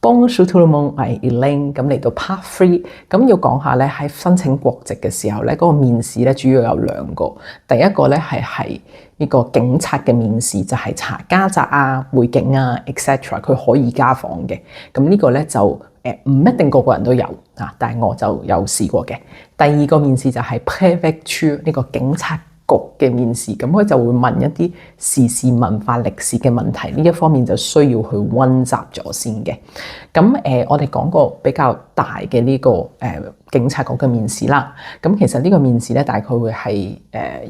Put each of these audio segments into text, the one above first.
Bonjour tout le monde，我係 Elaine，咁嚟到 Part 3，咁要講下咧喺申請國籍嘅時候咧，嗰個面試咧主要有兩個，第一個咧係呢個警察嘅面試，就係查家宅啊、背景啊 etc， 佢可以家訪嘅，咁呢個咧就唔一定個個人都有啊，但係我就有試過嘅。第二個面試就係 Préfecture 呢個警察局嘅面試，咁佢就會問一啲時事文化歷史嘅問題，呢一方面就需要去溫習咗先嘅。咁我哋講個比較大嘅呢個警察局嘅面試啦。咁其實呢個面試咧大概會係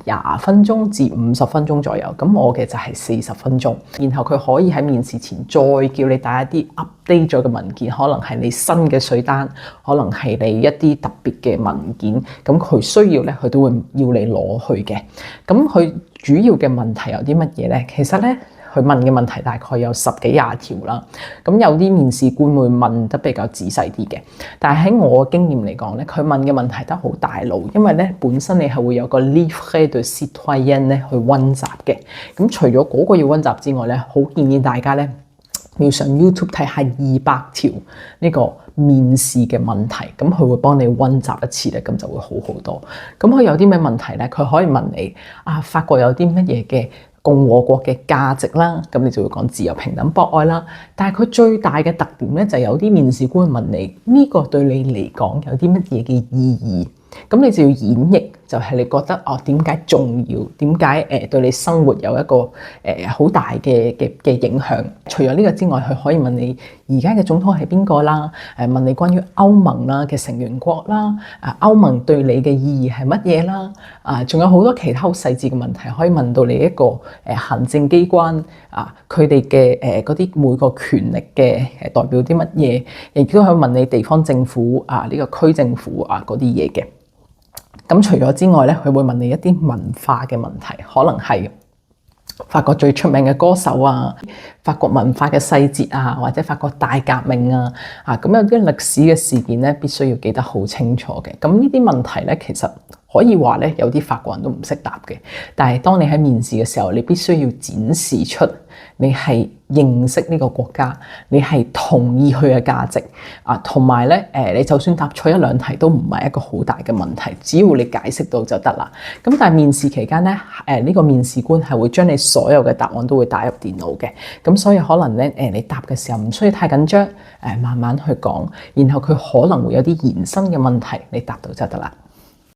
20分鐘至50分鐘左右。咁我嘅就係40分鐘。然後佢可以喺面試前再叫你帶一啲 update 咗嘅文件，可能係你新嘅稅單，可能係你一啲特別嘅文件。咁佢需要咧，佢都會要你攞去嘅。咁佢主要嘅問題有啲乜嘢咧？其實咧，佢問嘅問題大概有10幾20條啦。咁有啲面試官會問得比較仔細啲嘅，但係喺我經驗嚟講咧，佢問嘅問題都好大路，因為咧本身你係會有個 livret de citoyen 咧去溫習嘅。咁除咗嗰個要溫習之外咧，好建議大家咧要上 YouTube 睇下200條呢個面試嘅問題，咁佢會幫你溫習一次咧，咁就會好好多。咁佢有啲咩問題咧？佢可以問你法國有啲乜嘢嘅共和國嘅價值啦，咁你就會講自由、平等、博愛啦。但係佢最大嘅特點咧，就有啲面試官問你呢個對你嚟講有啲乜嘢嘅意義，咁你就要演繹，就係你覺得點解重要，點解對你生活有一個好大嘅影響。除咗呢個之外，佢可以問你而家嘅總統係邊個啦，問你關於歐盟啦嘅成員國啦，歐盟對你嘅意義係乜嘢啦，仲有好多其他好細緻嘅問題可以問到你一個行政機關佢哋嘅嗰啲每個權力嘅代表啲乜嘢，亦都可以問你地方政府呢個區政府嗰啲嘢嘅。咁除咗之外咧，佢會問你一啲文化嘅問題，可能係法國最出名嘅歌手法國文化嘅細節或者法國大革命咁有啲歷史嘅事件咧，必須要記得好清楚嘅。咁呢啲問題咧，其實可以話咧，有啲法國人都唔識答嘅。但係當你喺面試嘅時候，你必須要展示出你係認識呢個國家，你係同意佢嘅價值同埋咧你就算答錯一兩題都唔係一個好大嘅問題，只要你解釋到就得啦。咁但係面試期間咧呢個面試官係會將你所有嘅答案都會打入電腦嘅，咁所以可能咧你答嘅時候唔需要太緊張，慢慢去講，然後佢可能會有啲延伸嘅問題，你答到就得啦。